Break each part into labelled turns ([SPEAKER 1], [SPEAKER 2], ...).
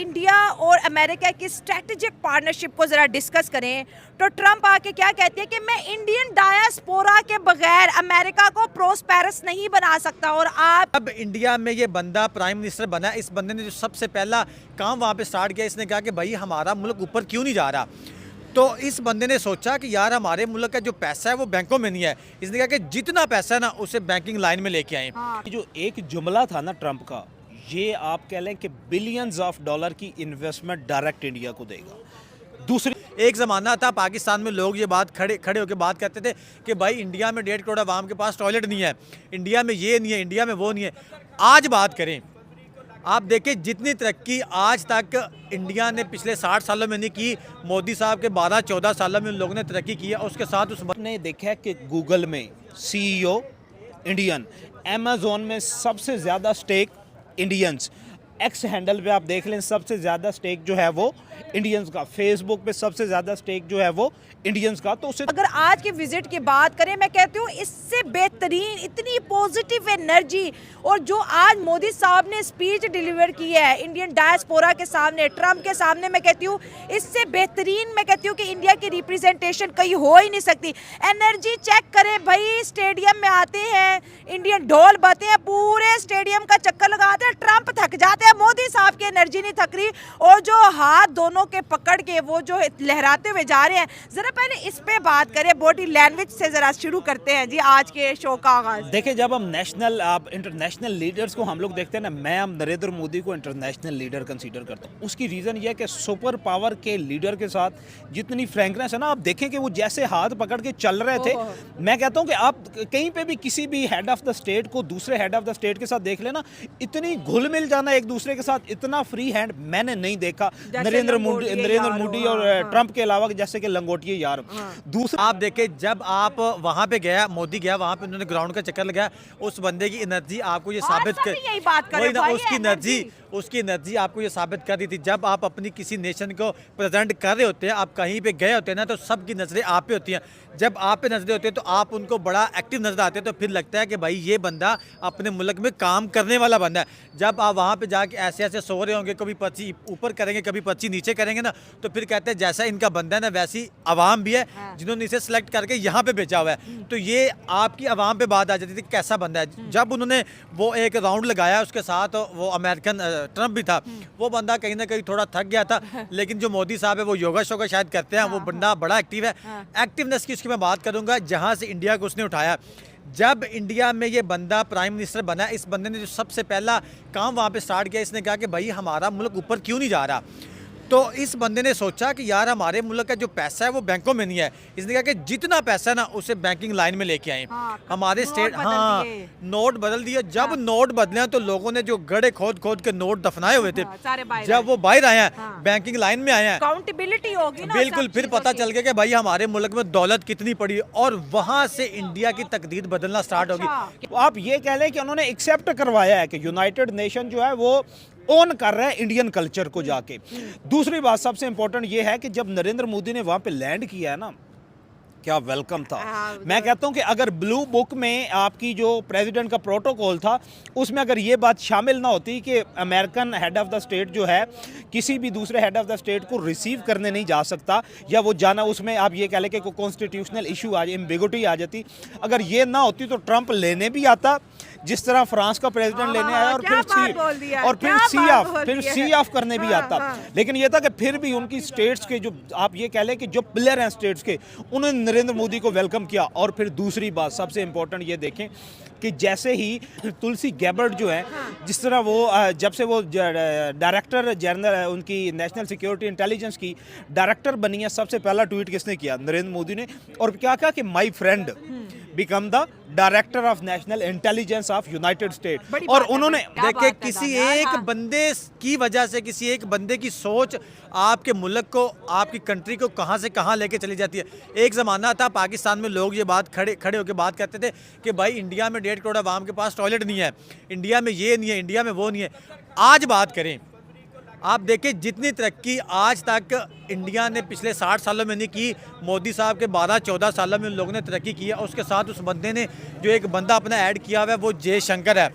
[SPEAKER 1] India और America की strategic partnership को ज़रा डिस्कस करें तो ट्रंप आके क्या कहते हैं कि मैं इंडियन डायस्पोरा के बगैर अमेरिका को प्रोस्पेरस नहीं बना सकता। और आप
[SPEAKER 2] अब इंडिया में ये बंदा प्राइम मिनिस्टर बना, इस बंदे ने जो सबसे पहला काम वहाँ पे स्टार्ट किया, इसने कहा कि भाई हमारा मुल्क ऊपर क्यों नहीं जा रहा। तो इस बंदे ने सोचा कि यार हमारे मुल्क का जो पैसा है वो बैंकों में नहीं है, इसने कहा कि जितना पैसा है ना उसे बैंकिंग लाइन में लेके आए।
[SPEAKER 3] जो एक जुमला था ना ट्रंप का, ये आप कह लें कि बिलियंस ऑफ डॉलर की इन्वेस्टमेंट डायरेक्ट इंडिया को देगा। दूसरी,
[SPEAKER 2] एक ज़माना था पाकिस्तान में लोग ये बात खड़े होकर बात करते थे कि भाई इंडिया में 1.5 करोड़ आवाम के पास टॉयलेट नहीं है, इंडिया में ये नहीं है, इंडिया में वो नहीं है। आज बात करें, आप देखें जितनी तरक्की आज तक इंडिया ने पिछले 60 सालों में नहीं की, मोदी साहब के 12-14 सालों में उन लोगों ने तरक्की की है। उसके साथ उस
[SPEAKER 3] ने देखा है कि गूगल में CEO इंडियन, अमेजोन में सबसे ज़्यादा स्टेक इंडियंस, एक्स हैंडल पे आप देख लें सबसे ज़्यादा स्टेक जो है वो इंडियंस का, फेसबुक पे सबसे ज़्यादा स्टेक जो है वो इंडियंस का। तो उससे
[SPEAKER 1] अगर आज की विजिट की बात करें, मैं कहती हूँ इससे बेहतरीन इतनी पॉजिटिव एनर्जी, और जो आज मोदी साहब ने स्पीच डिलीवर की है इंडियन डायस्पोरा के सामने, ट्रंप के सामने, मैं कहती हूँ इससे बेहतरीन मैं कहती हूँ कि इंडिया की रिप्रेजेंटेशन कहीं हो ही नहीं सकती। एनर्जी चेक करें भाई, स्टेडियम में आते हैं, इंडियन ढोल बजते हैं, पूरे स्टेडियम का चक्कर लगाते हैं, ट्रंप थक जाते हैं, मोदी साहब की एनर्जी नहीं थक रही, और जो हाथ दोनों के पकड़ के वो जो लहराते हुए जा रहे हैं। जरा पहले इस पे बात करें, बॉडी लैंग्वेज से जरा शुरू करते हैं जी आज के शो का आगाज।
[SPEAKER 3] देखिए, जब हम नेशनल आप इंटरनेशनल लीडर्स को हम लोग देखते हैं ना, मैं हम नरेंद्र मोदी को इंटरनेशनल लीडर कंसीडर करता हूँ। उसकी रीज़न ये है कि सुपर पावर के लीडर के साथ जितनी फ्रैंकनेस है ना, आप देखें कि वो जैसे हाथ पकड़ के चल रहे थे। मैं कहता हूँ कि आप कहीं पे भी किसी भी हेड ऑफ द स्टेट को दूसरे हेड ऑफ द स्टेट के साथ देख लेना, इतनी घुल मिल जाना एक दूसरे के साथ, इतना फ्री हैंड मैंने नहीं देखा नरेंद्र मोदी और ट्रंप के अलावा, जैसे कि लंगोटिए यार।
[SPEAKER 2] दूसरा आप देखें, जब आप वहाँ पे गया, मोदी गया वहाँ पे, उन्होंने ग्राउंड का चक्कर लगाया, उस बंदे की एनर्जी आपको ये साबित कर, वही ना, उसकी एनर्जी आपको ये साबित कर दी थी। जब आप अपनी किसी नेशन को प्रेजेंट कर रहे होते हैं, आप कहीं पे गए होते हैं ना, तो सबकी नजरें आप पे होती हैं। जब आप पे नजरें होती हैं तो आप उनको बड़ा एक्टिव नजर आते हैं, तो फिर लगता है कि भाई ये बंदा अपने मुल्क में काम करने वाला बंदा है। जब आप वहाँ पे जाके ऐसे ऐसे सो रहे होंगे, कभी पर्ची ऊपर करेंगे, कभी पर्ची नीचे करेंगे ना, तो फिर कहते हैं जैसा इनका बंदा है ना वैसी आवाम भी है जिन्होंने इसे सेलेक्ट करके यहाँ पे भेजा हुआ है। तो ये आपकी आवाम पे बात आ जाती थी कैसा बंदा है। जब उन्होंने वो एक राउंड लगाया, उसके साथ वो अमेरिकन ट्रंप भी था, वो बंदा कहीं ना कहीं थोड़ा थक गया था, लेकिन जो मोदी साहब है वो योगा शोगा शायद करते हैं, वो बंदा बड़ा एक्टिव है। एक्टिवनेस की उसकी मैं बात करूँगा, जहाँ से इंडिया को उसने उठाया। जब इंडिया में ये बंदा प्राइम मिनिस्टर बना, इस बंदे ने जो सबसे पहला काम वहाँ पे स्टार्ट किया, इसने कहा कि भाई हमारा मुल्क ऊपर क्यों नहीं जा रहा। तो इस बंदे ने सोचा कि यार हमारे मुल्क का जो पैसा है वो बैंकों में नहीं है, इसने कहा कि जितना पैसा है ना उसे बैंकिंग लाइन में लेके आए। हमारे स्टेट नोट बदल दिए। जब नोट बदले तो लोगों ने जो गड्ढे खोद के नोट दफनाए हुए थे, जब वो बाहर आए हैं, बैंकिंग लाइन में आए हैं,
[SPEAKER 1] अकाउंटेबिलिटी होगी ना,
[SPEAKER 2] बिल्कुल, फिर पता चल गया कि भाई हमारे मुल्क में दौलत कितनी पड़ी, और वहां से इंडिया की तकदीर बदलना स्टार्ट होगी।
[SPEAKER 3] आप ये कह लें कि उन्होंने एक्सेप्ट करवाया है कि यूनाइटेड नेशन जो है वो ओन कर रहा है इंडियन कल्चर को जाके। दूसरी बात सबसे इंपॉर्टेंट ये है कि जब नरेंद्र मोदी ने वहाँ पे लैंड किया है ना, क्या वेलकम था। मैं कहता हूँ कि अगर ब्लू बुक में आपकी जो प्रेसिडेंट का प्रोटोकॉल था, उसमें अगर ये बात शामिल ना होती कि American head of the state जो है किसी भी दूसरे हेड ऑफ द स्टेट को रिसीव करने नहीं जा सकता, या वो जाना, उसमें आप ये कह लें कि कोई कॉन्स्टिट्यूशनल इशू आ जाए, एम्बिगुइटी आ जाती, अगर ये ना होती तो ट्रंप लेने भी आता, जिस तरह फ्रांस का प्रेसिडेंट लेने आया, और फिर सी ऑफ करने भी आता। लेकिन ये था कि फिर भी उनकी स्टेट्स के जो आप ये कह लें कि जो प्लेयर हैं स्टेट्स के, उन्होंने नरेंद्र मोदी को वेलकम किया। और फिर दूसरी बात सबसे इंपॉर्टेंट ये देखें कि जैसे ही तुलसी गैबर्ट जो है, जिस तरह वो जब से वो डायरेक्टर जनरल उनकी नेशनल सिक्योरिटी इंटेलिजेंस की डायरेक्टर बनी है, सबसे पहला ट्वीट किसने किया? नरेंद्र मोदी ने। और क्या कहा कि my friend become the director of national intelligence of United state. और उन्होंने
[SPEAKER 2] देखिए, किसी एक बंदे की वजह से, किसी एक बंदे की सोच आपके मुल्क को, आपकी कंट्री को कहां से कहां लेके चली जाती है। एक ज़माना था पाकिस्तान में लोग ये बात खड़े होकर बात करते थे कि भाई इंडिया में 1.5 करोड़ आवाम के पास टॉयलेट नहीं है, इंडिया में ये नहीं है, इंडिया में वो नहीं है। आज बात करें, आप देखिए जितनी तरक्की आज तक इंडिया ने पिछले 60 सालों में नहीं की, मोदी साहब के 12-14 सालों में उन लोगों ने तरक्की की है। और उसके साथ उस बंदे ने जो एक बंदा अपना ऐड किया हुआ है वो जयशंकर है।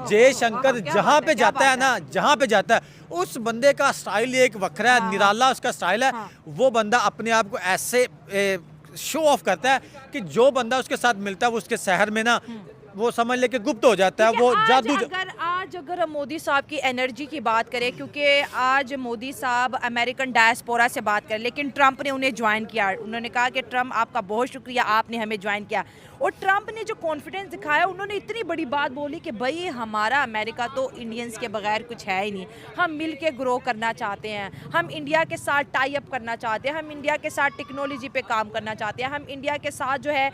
[SPEAKER 2] जयशंकर जहाँ पे जाता है ना, जहाँ पे जाता है उस बंदे का स्टाइल एक वखरा है, निराला उसका स्टाइल है। वो बंदा अपने आप को ऐसे शो ऑफ करता है कि जो बंदा उसके साथ मिलता है वो उसके शहर में ना वो समझ ले कि गुप्त हो जाता है, वो जादू।
[SPEAKER 1] अगर मोदी साहब की एनर्जी की बात करें, क्योंकि आज मोदी साहब अमेरिकन डायस्पोरा से बात करें, लेकिन ट्रंप ने उन्हें ज्वाइन किया। उन्होंने कहा कि ट्रंप आपका बहुत शुक्रिया, आपने हमें ज्वाइन किया। और ट्रंप ने जो कॉन्फिडेंस दिखाया, उन्होंने इतनी बड़ी बात बोली कि भाई हमारा अमेरिका तो इंडियंस के बगैर कुछ है ही नहीं, हम मिल के ग्रो करना चाहते हैं, हम इंडिया के साथ टाई अप करना चाहते हैं, हम इंडिया के साथ टेक्नोलॉजी पे काम करना चाहते हैं, हम इंडिया के साथ जो है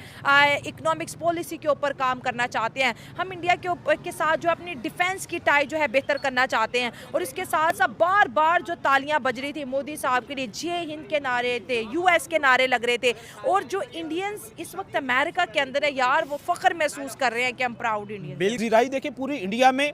[SPEAKER 1] इकोनॉमिक्स पॉलिसी के ऊपर काम करना चाहते हैं, हम इंडिया के साथ जो अपनी डिफेंस की टाई जो है बेहतर करना चाहते हैं। और इसके साथ साथ बार बार जो तालियां बज रही थी मोदी साहब के लिए, जय हिंद के नारे थे, यूएस के नारे लग रहे थे। और जो इंडियंस इस वक्त अमेरिका के अंदर है यार, वो फख्र महसूस कर रहे हैं कि हम प्राउड इंडियन।
[SPEAKER 3] पजीराई देखिए पूरे इंडिया में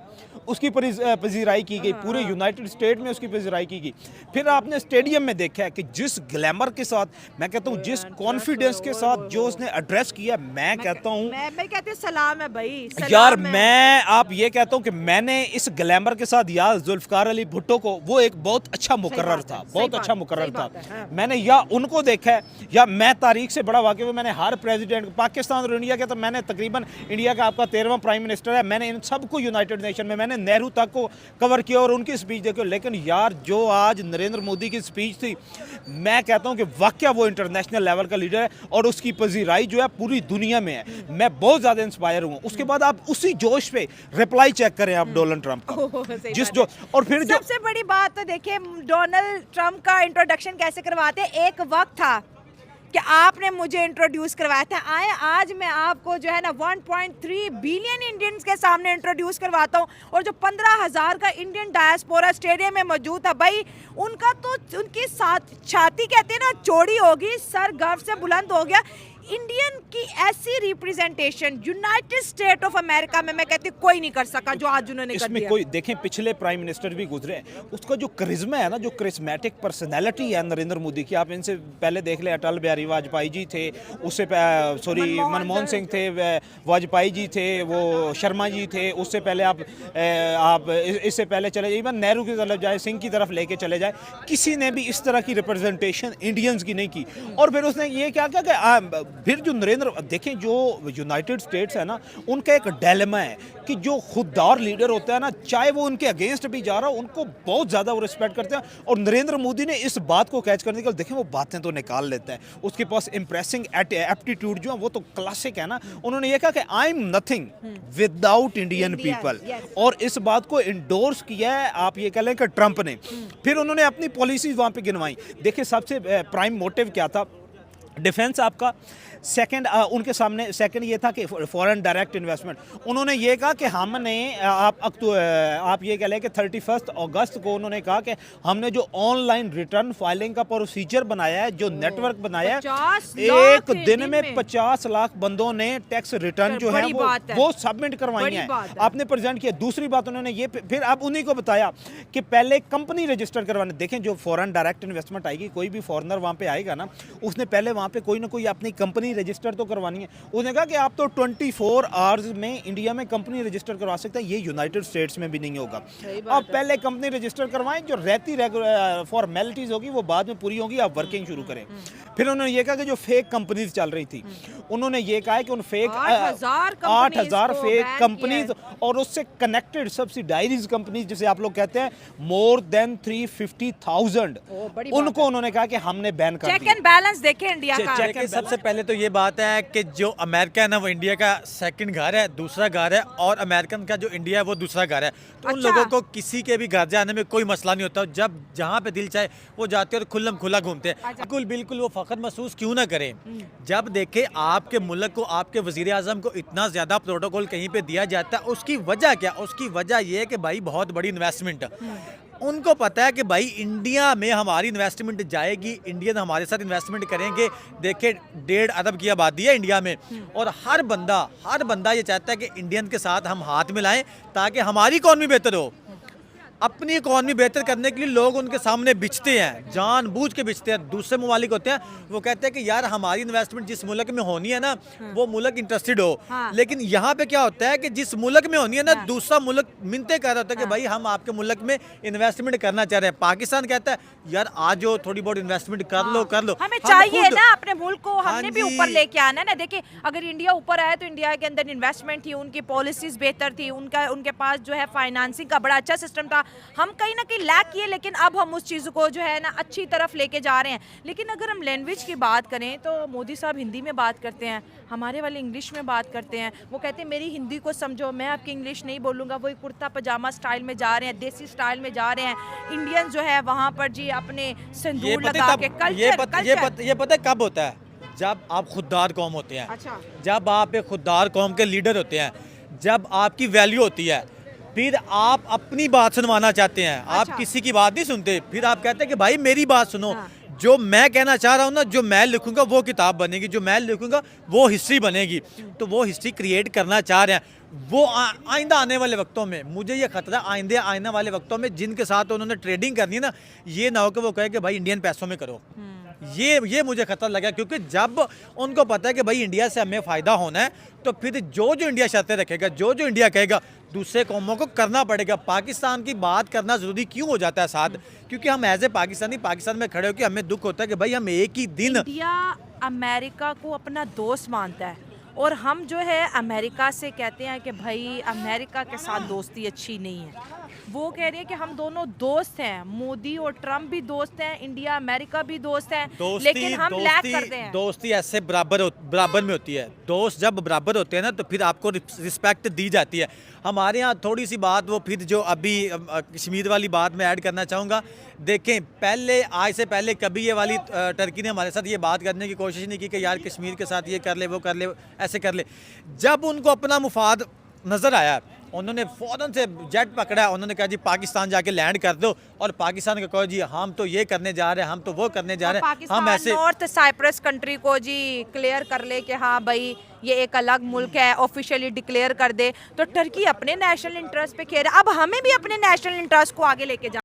[SPEAKER 3] उसकी पजीराई की गई, पूरे यूनाइटेड स्टेट में उसकी पजीराई की गई। फिर आपने स्टेडियम में देखा है कि जिस ग्लैमर के साथ, मैं कहता हूँ जिस कॉन्फिडेंस के साथ जो उसने एड्रेस किया, मैं कहता हूँ
[SPEAKER 1] मैं कहती हूँ सलाम है भाई,
[SPEAKER 3] यार। मैं आप ये कहता हूँ कि मैंने इस ग्लैमर के साथ यार जुल्फकार अली भुट्टो को, वो एक बहुत अच्छा मुकर्रर था, बहुत अच्छा मुकर्रर था। मैंने या उनको देखा है, या मैं तारीख से बड़ा वाकिफ हूँ, मैंने हर प्रेसिडेंट पाकिस्तान और इंडिया के, तो मैंने तकरीबन इंडिया का आपका 13वां प्राइम मिनिस्टर है, मैंने इन सबको यूनाइटेड नेशन में, मैंने नेहरू तक को कवर किया और उनकी स्पीच देखी। लेकिन यार जो आज नरेंद्र मोदी की स्पीच थी, मैं कहता हूँ कि वाकया वो इंटरनेशनल लेवल का लीडर है और उसकी पजीराई जो है पूरी दुनिया में है। मैं बहुत ज़्यादा इंस्पायर हूँ। उसके बाद आप उसी जोश पे रिप्लाई चेक करें आप डोनाल्ड ट्रंप का, जिस जो, और फिर जो
[SPEAKER 1] सबसे बड़ी बात तो देखिए डोनाल्ड ट्रंप का इंट्रोडक्शन कैसे करवाते। एक वक्त था कि आपने मुझे इंट्रोड्यूस करवाया था, आए आज मैं आपको जो है ना 1.3 बिलियन इंडियंस के सामने इंट्रोड्यूस करवाता हूँ। और जो 15,000 का इंडियन डायस्पोरा स्टेडियम में मौजूद था भाई, उनका तो उनकी छाती कहते हैं ना चौड़ी होगी, सर गर्व से बुलंद हो गया। इंडियन की ऐसी representation United state of America में मैं कहती कोई नहीं कर सका जो आज उन्होंने कर दिया।
[SPEAKER 3] कोई देखें, पिछले प्राइम मिनिस्टर भी गुजरे, उसका जो करिश्मा है ना, जो करिश्मेटिक पर्सनैलिटी है नरेंद्र मोदी की, आप इनसे पहले देख ले, अटल बिहारी वाजपेयी जी थे, उससे सॉरी मनमोहन सिंह थे, वाजपेयी जी थे, वो शर्मा जी थे, उससे पहले आप इससे पहले चले जाए, इवन नेहरू की तरफ जाए, सिंह की तरफ लेके चले जाए, किसी ने भी इस तरह की रिप्रेजेंटेशन इंडियंस की नहीं की। और फिर उसने ये क्या किया कि फिर जो नरेंद्र, देखें जो यूनाइटेड स्टेट्स है ना, उनका एक डायलेमा है कि जो खुददार लीडर होता है ना, चाहे वो उनके अगेंस्ट भी जा रहा हो, उनको बहुत ज़्यादा वो रिस्पेक्ट करते हैं। और नरेंद्र मोदी ने इस बात को कैच करने के लिए, देखें वो बातें तो निकाल लेता है, उसके पास इम्प्रेसिंग एप्टीट्यूड जो है वो तो क्लासिक है ना। उन्होंने ये कहा कि I am nothing without Indian people, और इस बात को इंडोर्स किया है, आप ये कह लें कि ट्रंप ने। फिर उन्होंने अपनी पॉलिसीज वहाँ पे गिनवाई। देखिए सबसे प्राइम मोटिव क्या था, डिफेंस आपका। सेकंड उनके सामने सेकंड ये था कि फॉरेन डायरेक्ट इन्वेस्टमेंट। उन्होंने ये कहा कि हमने आप ये कह लें कि 31 अगस्त को उन्होंने कहा कि हमने जो ऑनलाइन रिटर्न फाइलिंग का प्रोसीजर बनाया है, जो नेटवर्क बनाया है, एक दिन में 50 लाख बंदों ने टैक्स रिटर्न जो है वो सबमिट करवाई है, आपने प्रेजेंट किया। दूसरी बात उन्होंने ये फिर आप उन्हीं को बताया कि पहले कंपनी रजिस्टर करवाने। देखें जो फॉरेन डायरेक्ट इन्वेस्टमेंट आएगी, कोई भी फॉरेनर वहाँ पे आएगा ना, उसने पहले वहाँ पे कोई ना कोई अपनी कंपनी रजिस्टर तो करवानी है। उसने कहा कि आप तो 24 आवर्स में इंडिया में कंपनी रजिस्टर करवा सकते हैं, ये यूनाइटेड स्टेट्स में भी नहीं होगा। आप पहले कंपनी रजिस्टर करवाएं, जो रहती फॉर्मेलिटीज होगी वो बाद में पूरी होगी, आप वर्किंग शुरू करें। फिर उन्होंने ये कहा कि जो फेक कंपनीज चल रही थी, उन्होंने ये कहा कि उन फेक 8,000 फेक कंपनीज और उससे कनेक्टेड सब्सिडाइरीज कंपनीज, जिसे आप लोग कहते हैं, मोर देन 350,000, उनको उन्होंने कहा कि हमने बैन कर दिया।
[SPEAKER 1] चेक एंड बैलेंस देखें इंडिया का।
[SPEAKER 2] सबसे पहले तो ये बात है कि जो अमेरिका है ना, वो इंडिया का सेकंड घर है, दूसरा घर है, और अमेरिकन का जो इंडिया है वो दूसरा घर है। तो उन लोगों को किसी के भी घर जाने में कोई मसला नहीं होता, जब जहाँ पे दिल चाहे वो जाते हैं और खुल्लम खुला घूमते हैं। बिल्कुल वो फख्र महसूस क्यों ना करें जब देखे आपके मुल्क को, आपके वजीर आजम को इतना ज़्यादा प्रोटोकॉल कहीं पे दिया जाता है। उसकी वजह क्या? उसकी वजह ये है कि भाई बहुत बड़ी इन्वेस्टमेंट, उनको पता है कि भाई इंडिया में हमारी इन्वेस्टमेंट जाएगी, इंडियन हमारे साथ इन्वेस्टमेंट करेंगे। देखिए 1.5 अरब की आबादी है इंडिया में, और हर बंदा ये चाहता है कि इंडियन के साथ हम हाथ मिलाएं ताकि हमारी इकॉनमी बेहतर हो। अपनी इकॉनमी बेहतर करने के लिए लोग उनके सामने बिचते हैं, जानबूझ के बिचते हैं। दूसरे ममालिक होते हैं वो कहते हैं कि यार हमारी इन्वेस्टमेंट जिस मुल्क में होनी है ना वो मुल्क इंटरेस्टेड हो।
[SPEAKER 1] हाँ।
[SPEAKER 2] लेकिन यहाँ पे क्या होता है कि जिस मुल्क में होनी है ना दूसरा मुल्क मिन्नतें कर रहा होता है कि भाई हम आपके मुल्क में इन्वेस्टमेंट करना चाह रहे हैं। पाकिस्तान कहता है यार आज जो थोड़ी बहुत इन्वेस्टमेंट कर लो कर लो।
[SPEAKER 1] हमें
[SPEAKER 2] हम
[SPEAKER 1] चाहिए
[SPEAKER 2] खुद-
[SPEAKER 1] ना अपने मुल्क को,
[SPEAKER 2] हाँ
[SPEAKER 1] हमने भी
[SPEAKER 2] जी।
[SPEAKER 1] ऊपर लेके आना है ना। देखिए अगर इंडिया ऊपर आया तो इंडिया के अंदर इन्वेस्टमेंट थी, उनकी पॉलिसीज बेहतर थी, उनके पास जो है फाइनेंसिंग का बड़ा अच्छा सिस्टम था। हम कहीं ना कहीं लैक किए, लेकिन अब हम उस चीज़ को जो है ना अच्छी तरफ लेके जा रहे हैं। लेकिन अगर हम लैंग्वेज की बात करें तो मोदी साहब हिंदी में बात करते हैं, हमारे वाले इंग्लिश में बात करते हैं। वो कहते हैं मेरी हिंदी को समझो, मैं आपकी इंग्लिश नहीं बोलूँगा। वही कुर्ता पजामा स्टाइल में जा रहे हैं, देसी स्टाइल में जा रहे हैं। इंडियन जो है वहाँ पर जी अपने
[SPEAKER 2] ये
[SPEAKER 1] सिंदूर
[SPEAKER 2] पता
[SPEAKER 1] लगा
[SPEAKER 2] है
[SPEAKER 1] के
[SPEAKER 2] कब- ये पता है कब होता है? जब आप खुददार कौम होते हैं,
[SPEAKER 1] अच्छा।
[SPEAKER 2] जब आप एक खुददार कौम के लीडर होते हैं, जब आपकी वैल्यू होती है, फिर आप अपनी बात सुनवाना चाहते हैं, आप
[SPEAKER 1] अच्छा।
[SPEAKER 2] किसी की बात नहीं सुनते। फिर आप कहते हैं कि भाई मेरी बात सुनो,
[SPEAKER 1] हाँ।
[SPEAKER 2] जो मैं कहना चाह रहा हूँ ना, जो मैं लिखूंगा वो किताब बनेगी, जो मैं लिखूंगा वो हिस्ट्री बनेगी। तो वो हिस्ट्री क्रिएट करना चाह रहे हैं। वो आइंदा आने वाले वक्तों में मुझे ये खतरा आने वाले वक्तों में जिनके साथ उन्होंने ट्रेडिंग करनी है ना, ये ना हो कि वो कहे कि भाई इंडियन पैसों में करो। ये मुझे खतरा लगा, क्योंकि जब उनको पता है कि भाई इंडिया से हमें फ़ायदा होना है तो फिर जो इंडिया शर्तें रखेगा, जो इंडिया कहेगा दूसरे कौमों को करना पड़ेगा। पाकिस्तान की बात करना ज़रूरी क्यों हो जाता है साथ? क्योंकि हम एज ए पाकिस्तानी पाकिस्तान में खड़े होकर हमें दुख होता है कि भाई हम एक ही दिन
[SPEAKER 1] इंडिया अमेरिका को अपना दोस्त मानता है, और हम जो है अमेरिका से कहते हैं कि भाई अमेरिका के साथ दोस्ती अच्छी नहीं है। वो कह रही है कि हम दोनों दोस्त हैं, मोदी और ट्रम्प भी दोस्त हैं, इंडिया अमेरिका भी दोस्त हैं, लेकिन हम लैक करते हैं।
[SPEAKER 2] दोस्ती ऐसे बराबर में होती है। दोस्त जब बराबर होते हैं ना तो फिर आपको रिस्पेक्ट दी जाती है। हमारे यहाँ थोड़ी सी बात वो फिर जो अभी कश्मीर वाली बात मैं ऐड करना चाहूँगा। देखें पहले आज से पहले कभी ये वाली टर्की ने हमारे साथ ये बात करने की कोशिश नहीं की कि यार कश्मीर के साथ ये कर ले वो कर ले ऐसे कर ले। जब उनको अपना मुफाद नज़र आया उन्होंने फ़ौरन से जेट पकड़ा, उन्होंने कहा जी पाकिस्तान जाके लैंड कर दो, और पाकिस्तान को कहो जी हम तो ये करने जा रहे हैं, हम तो वो करने जा रहे हैं, हम ऐसे
[SPEAKER 1] नॉर्थ साइप्रस कंट्री को जी क्लियर कर ले कि हाँ भाई ये एक अलग मुल्क है, ऑफिशियली डिक्लेयर कर दे। तो टर्की अपने नेशनल इंटरेस्ट पे खेल रहा है। अब हमें भी अपने नेशनल इंटरेस्ट को आगे लेके जा